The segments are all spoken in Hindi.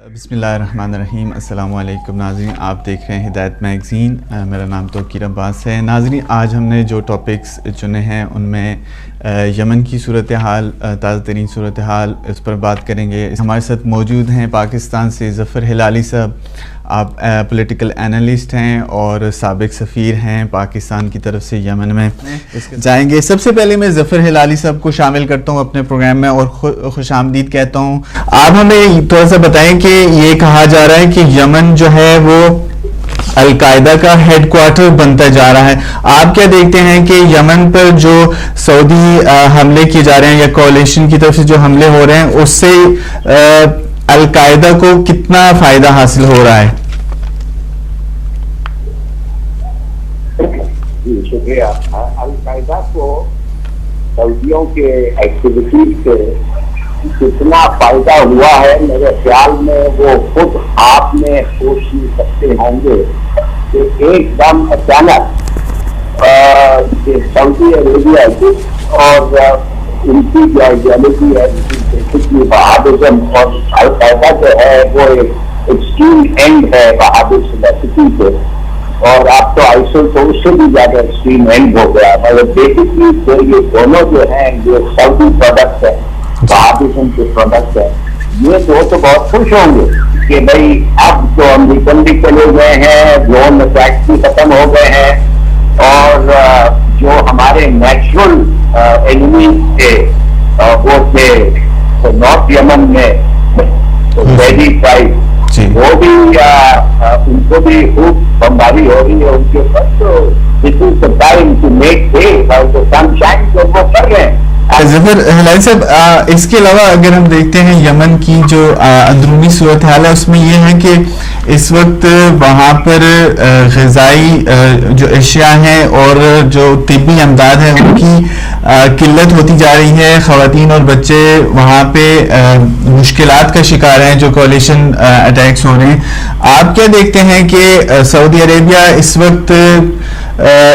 बिस्मिल्लाहिर्रहमानिर्रहीम। अस्सलामु अलैकुम नाज़रीन, आप देख रहे हैं हिदायत मैगज़ीन। मेरा नाम तौकीर अब्बास है। नाज़रीन, आज हमने जो टॉपिक्स चुने हैं उनमें यमन की सूरत हाल, ताज़ा तरीन सूरत हाल, इस पर बात करेंगे। हमारे साथ मौजूद हैं पाकिस्तान से ज़फ़र हिलाली साहब। आप पॉलिटिकल एनालिस्ट हैं और साबिक़ सफ़ीर हैं पाकिस्तान की तरफ से यमन में जाएंगे। सबसे पहले मैं ज़फ़र हिलाली साहब को शामिल करता हूं अपने प्रोग्राम में और खुशामदीद कहता हूं। आप हमें थोड़ा सा बताएं कि ये कहा जा रहा है कि यमन जो है वो अलकायदा का हेडक्वार्टर बनता जा रहा है। आप क्या देखते हैं कि यमन पर जो सऊदी हमले किए जा रहे हैं या कोalition की तरफ से जो हमले हो रहे हैं उससे अलकायदा को कितना फायदा हासिल हो रहा है? जी शुक्रिया। अलकायदा को सऊदियों के एक्टिविटीज से कितना फायदा हुआ है, मेरे ख्याल में वो खुद आप में सोच नहीं सकते होंगे कि एकदम अचानक सऊदी अरेबिया और उनकी जो आइडियोलॉजी है, बेसिकली वहाबिज्म, और अलकायदा जो है वो एक एक्सट्रीम एंड है वहाबिज्म से, और अब तो आइसिल तो उससे भी ज्यादा एक्सट्रीम एंड हो गया। मतलब बेसिकली तो ये दोनों जो हैं जो सऊदी प्रोडक्ट है, वहाबिज्म के प्रोडक्ट है, ये तो बहुत खुश होंगे कि भाई अब तो अमेरिकन भी चले गए हैं, ड्रोन अटैक भी खत्म हो गए हैं, और जो हमारे नेचुरल एनिमीज थे वो थे तो नॉर्थ यमन में तो वेदी ट्राइब, वो भी उनको भी खूब बमबारी हो रही है उनके ऊपर। तो this is the time to make way और द सनशाइन जो वो कर रहे हैं। ज़फ़र हिलाली साहब, इसके अलावा अगर हम देखते हैं यमन की जो अंदरूनी सूरत हाल है उसमें यह है कि इस वक्त वहाँ पर ग़िज़ाई जो अशिया हैं और जो तिब्बी अमदाद है उनकी किल्लत होती जा रही है। ख़वातीन और बच्चे वहाँ पे मुश्किलात का शिकार हैं जो कोalition अटैक्स हो रहे हैं। आप क्या देखते हैं कि सऊदी अरेबिया इस वक्त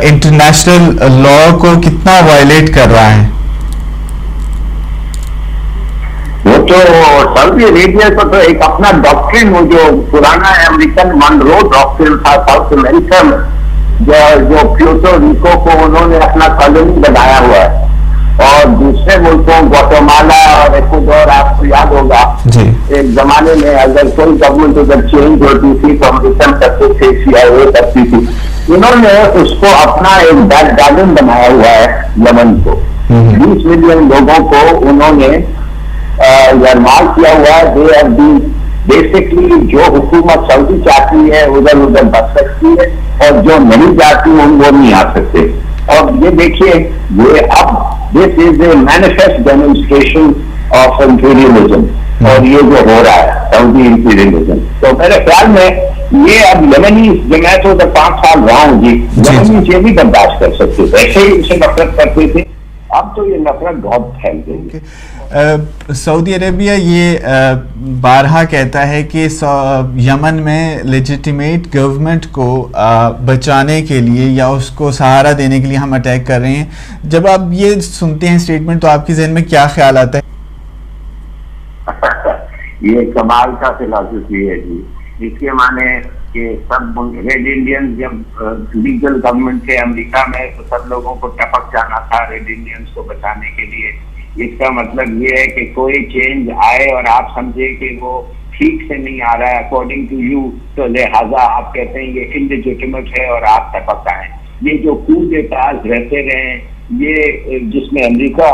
इंटरनेशनल लॉ को कितना वायलेट कर रहा है? वो तो सऊदी अरेबिया को तो एक अपना डॉक्ट्रिन, वो जो पुराना अमेरिकन मनरो डॉक्ट्रिन था साउथ अमेरिका में, जो प्यूर्टो रिको को उन्होंने अपना कॉलोनी बनाया हुआ है, और दूसरे मुल्कों ग्वाटेमाला और इक्वाडोर, आपको याद होगा एक जमाने में अगर कोई गवर्नमेंट उधर चेंज होती थी तो अमेरिकन करते थे, CIA करती थी। इन्होंने उसको अपना एक बैक गार्डन बनाया हुआ है यमन को। 20 मिलियन लोगों को उन्होंने यरमाल किया हुआ है। दे आर बीइंग बेसिकली, जो हुकूमत सऊदी चाहती है उधर उधर बच सकती है, और जो नहीं चाहती वो नहीं आ सकते। और ये देखिए, ये अब this is a manifest demonstration of imperialism, और ये जो हो रहा है सऊदी इंपीरियलिज्म, तो मेरे ख्याल में ये अब यमनी, मैं तो 5 साल रहा हूँ जी, यमनी ये भी बर्दाश्त कर सकते थे, ऐसे ही इसे नफरत करते थे, अब तो ये नफरत बहुत फैल गई है। सऊदी अरेबिया ये बारहा कहता है कि यमन में लेजिटिमेट गवर्नमेंट को बचाने के लिए या उसको सहारा देने के लिए हम अटैक कर रहे हैं। जब आप ये सुनते हैं स्टेटमेंट तो आपके जहन में क्या ख्याल आता है? ये कमाल का फिलॉसफी है जी। इसके माने कि सब रेड इंडियंस जब लीगल गवर्नमेंट थे अमेरिका में तो सब लोगों को टपक जाना था रेड इंडियंस को बचाने के लिए। इसका मतलब ये है कि कोई चेंज आए और आप समझे कि वो ठीक से नहीं आ रहा है अकॉर्डिंग टू यू, तो लिहाजा आप कहते हैं ये इनलेजिटिमेट है और आप टपक आए। ये जो कूद-ए-ताज रहते रहे, ये जिसमें अमेरिका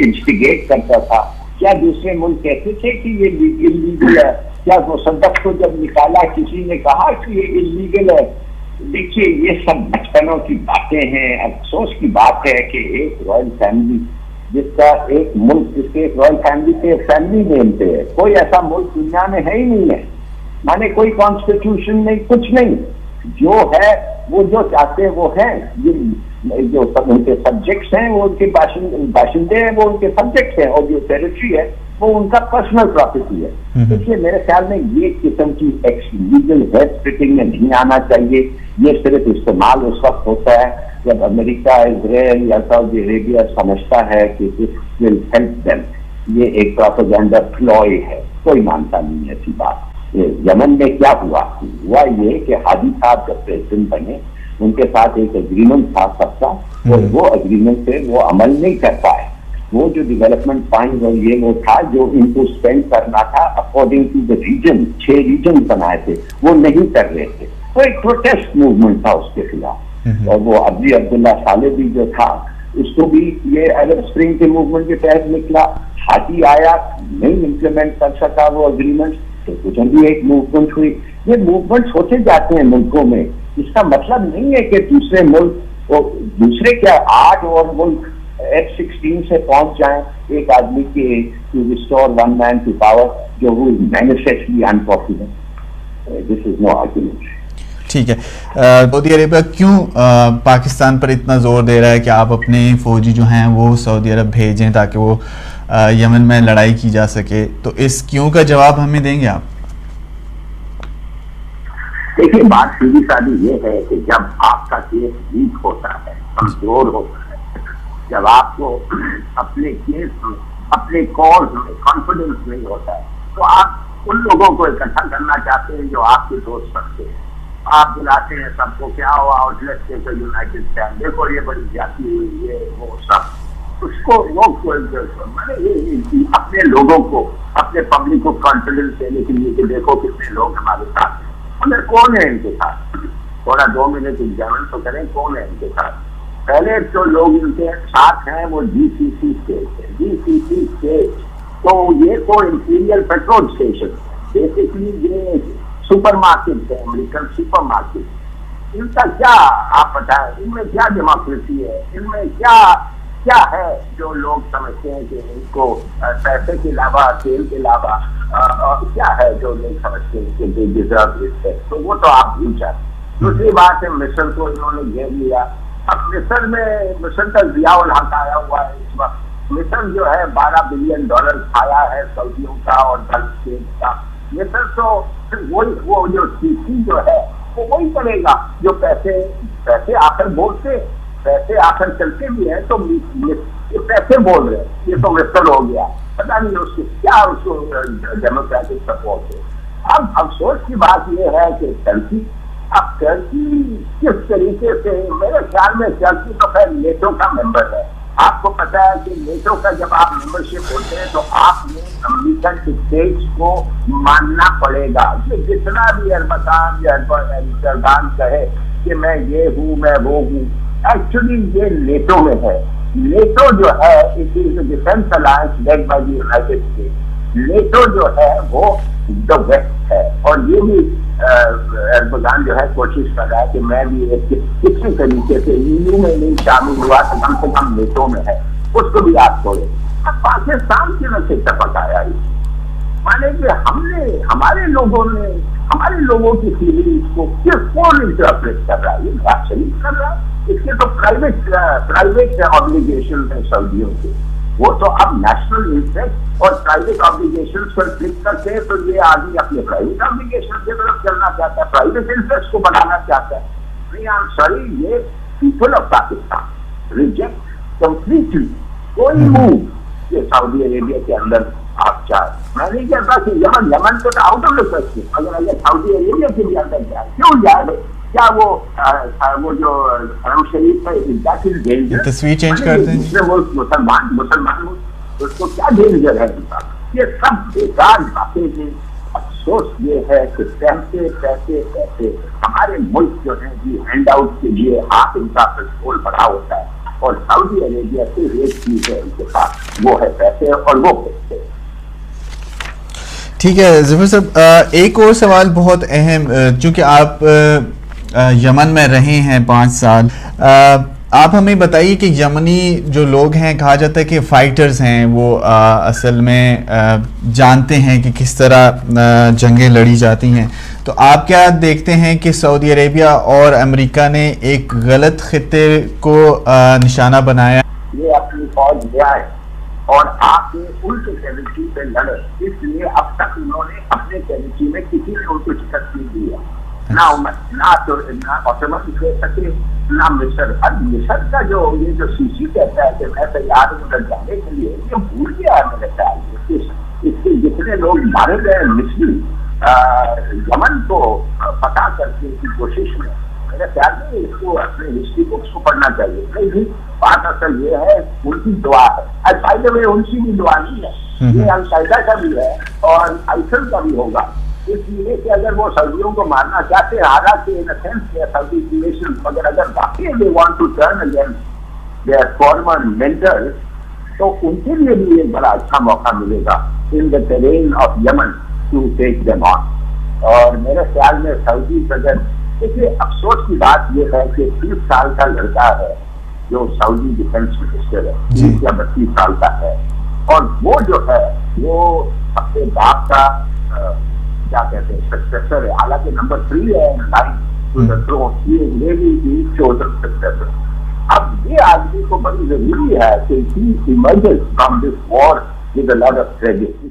इंस्टिगेट करता था, क्या दूसरे मुल्क कहते थे कि ये इलीगल है? क्या वो सदक को जब निकाला किसी ने कहा कि ये इलीगल है? देखिए, ये सब बचपनों की बातें हैं। अफसोस की बात है कि एक रॉयल फैमिली जिसका एक मुल्क, जिसके एक रॉयल फैमिली के फैमिली नेम पे है, कोई ऐसा मुल्क दुनिया में है ही नहीं है। माने कोई कॉन्स्टिट्यूशन नहीं, कुछ नहीं, जो है वो जो चाहते हैं वो है। ये जो सब उनके सब्जेक्ट्स हैं वो उनके बाशिंदे हैं, वो उनके सब्जेक्ट्स हैं, और जो टेरिटरी है वो उनका पर्सनल प्रॉपर्टी है। इसलिए मेरे ख्याल में ये किस्म की लीगल हेड स्प्लिटिंग में नहीं आना चाहिए। ये सिर्फ इस्तेमाल उस वक्त होता है जब अमेरिका, इजराइल या सऊदी अरेबिया समझता है कि दिस विल हेल्प देम। ये एक प्रोपेगेंडा प्लॉय है, कोई मानता नहीं है ऐसी बात। यमन में क्या हुआ ये कि हादी साहब जब प्रेसिडेंट बने, उनके साथ एक एग्रीमेंट था सबका, और वो एग्रीमेंट पे वो अमल नहीं कर पाए। वो जो डेवलपमेंट फंड और ये वो था जो इनको स्पेंड करना था according to the region, 6 region बनाए थे, वो नहीं कर रहे थे। तो एक प्रोटेस्ट मूवमेंट था उसके खिलाफ। और वो अब्दी अब्दुल्ला साले भी जो था, उसको भी ये अरब स्प्रिंग के मूवमेंट के तहत निकला। हाथी आया, नहीं इम्प्लीमेंट कर सका वो अग्रीमेंट, तो कुछ भी एक मूवमेंट हुई। ये मूवमेंट होते जाते हैं मुल्कों में। इसका मतलब नहीं है कि दूसरे मुल्क, दूसरे क्या 8 और मुल्क F-16 से पहुंच जाएं एक आदमी के to restore one man to power, जो वो manifestly unpopular. This is no argument. ठीक है, सऊदी अरेबिया क्यों पाकिस्तान पर इतना जोर दे रहा है कि आप अपने फौजी जो हैं वो सऊदी अरब भेजें ताकि वो यमन में लड़ाई की जा सके? तो इस क्यों का जवाब हमें देंगे आप? देखिए, बात सीधी सादी ये है कि जब आपका केस वीक होता है, कमजोर होता है, जब आपको अपने केस में, अपने कॉज में कॉन्फिडेंस नहीं होता है, तो आप उन लोगों को इकट्ठा करना चाहते हैं जो आपके दोस्त सकते हैं। आप बुलाते हैं सबको, क्या हुआ आउटलेट से तो यूनाइटेड स्टैंड, देखो ये बड़ी जाती हुई, ये वो सब, उसको वो मैंने ये अपने लोगों को, अपने पब्लिक को कॉन्फिडेंस देने के लिए कि देखो कितने लोग हमारे साथ हैं। मतलब कौन है इनके साथ? थोड़ा 2 मिनट एग्जामिन तो करें, कौन है इनके साथ? पहले जो लोग इनके साथ हैं वो GCC स्टेट है। GCC स्टेट तो ये तो इंपीरियल पेट्रोल स्टेशन, बेसिकली ये सुपर मार्केट है, अमेरिकन सुपर मार्केट। इनका क्या आप बताएं, इनमें क्या डेमोक्रेसी है, इनमें क्या है जो लोग समझते हैं कि इनको पैसे के अलावा, तेल के अलावा क्या है जो लोग समझते हैं कि दे डिजर्व रिस्पेक्ट? तो वो तो आप भूल जाते। दूसरी बात है, मिस्र को इन्होंने घेर लिया। अब मिस्र का जियाउल हक आया हुआ है इस वक्त। मिस्र जो है $12 बिलियन खाया है सऊदियों का और गल्फ स्टेट का। मिस्र तो वो जो सीसी जो है वो वही करेगा जो पैसे आकर बोलते, पैसे आकर चलते भी है, तो ये पैसे बोल रहे हैं, ये तो मिस्र हो गया। पता नहीं उसको क्या, उसको डेमोक्रेटिक सपोर्ट है। अब अफसोस की बात यह है कि टर्की, अब टर्की किस तरीके से, मेरे ख्याल में टर्की तो खैर नेटो का मेंबर है। आपको पता है कि नेटो का जब आप मेंबरशिप होते हैं तो आपने अमेरिकन स्टेट्स को मानना पड़ेगा। जितना भी एर्दोगान कहे कि मैं ये हूँ, मैं वो हूँ, एक्चुअली ये नेटो में है। नेटो जो है it is defence alliance led by the United states. NATO जो है वो द वेस्ट है, और ये भी एर्दोगान जो है कोशिश कर रहा है कि मैं भी किसी तरीके से ईयू में नहीं शामिल हुआ तो कम से कम नेटो में है, उसको भी आप छोड़े। अब पाकिस्तान की वजह से टपक आया, माने कि हमारे लोगों की फीलिंग्स को कौन इंटरप्रेट कर रहा है? ये बात सही कर रहा है। इसके तो प्राइवेट ऑब्लिगेशन है सऊदियों के, वो तो अब नेशनल इंटरेस्ट और प्राइवेट ऑब्लिगेशन पर क्लिक करते हैं, तो ये आदमी अपने प्राइवेट ऑब्लिगेशन की तरफ चलना चाहता है, प्राइवेट इंटरेस्ट को बढ़ाना चाहता है। नहीं, आई एम सॉरी, ये people of Pakistan reject completely कोई मूव ये सऊदी अरेबिया के अंदर आप चाहे। मैं नहीं कहता कि यमन तो आउट ऑफ द क्वेश्चन, अगर सऊदी अरेबिया के भी अंदर जाए, क्यों जाए? क्या वो जो हरम शरीफ है तस्वीर चेंज कर दें, मुसलमान उसको क्या डेंजर है? ये सब बेकार बातें हैं। अफसोस ये है कि पैसे हमारे मुल्क जो है जी हैंड आउट के लिए हाथ इनका पेट्रोल भरा होता है, और सऊदी अरेबिया से एक चीज है उनके पास, वो है पैसे, और वो पैसे। ठीक है ज़फ़र साहब, एक और सवाल बहुत अहम, चूँकि आप यमन में रहे हैं 5 साल, आप हमें बताइए कि यमनी जो लोग हैं, कहा जाता है कि फ़ाइटर्स हैं, वो असल में जानते हैं कि किस तरह जंगें लड़ी जाती हैं। तो आप क्या देखते हैं कि सऊदी अरेबिया और अमेरिका ने एक गलत खित्ते को निशाना बनाया? ये अपनी फौज ले आए और आके उनके टेरिटरी पे लड़े, इसलिए अब तक उन्होंने अपने टेरिटरी में किसी ने उनको शिकस्त नहीं दिया। ना ऑटोमन कह सके, ना मिस्र। अब मिस्र का जो ये जो सीसी कहता है कि मैं तैयार हूँ उधर जाने के लिए, ये भूल गया मेरे ख्याल में। इसके जितने लोग मारे गए मिस्री यमन को पता करने की कोशिश में, मेरे ख्याल में इसको अपने हिस्ट्री बुक्स को पढ़ना चाहिए। नहीं, बात असल ये है उनकी दुआ है। फायदे में उनकी भी दुआ नहीं है, ये अल-कायदा का भी है और आइसिल का भी होगा। इसलिए कि अगर वो सऊदियों को मारना चाहते हैं, हालांकि इन सेंस सऊदी क्रिएशन, मगर अगर वाकई they want to turn against their former mentors, तो उनके लिए भी एक बड़ा अच्छा मौका मिलेगा in the terrain of Yemen to take them on. और मेरे ख्याल में सऊदी अगर, देखिए अफसोस की बात यह है कि 30 साल का लड़का है जो सऊदी डिफेंस मिनिस्टर है, 30 या 32 साल का है, और वो जो है वो अपने बाप का क्या कहते हैं सक्सेसर है, हालांकि नंबर 3 है लाइन टू द थ्रोन, ये रियली द चोजन सक्सेसर। अब ये आदमी को बड़ी जरूरी है कि he emerges from this war with a lot of credit.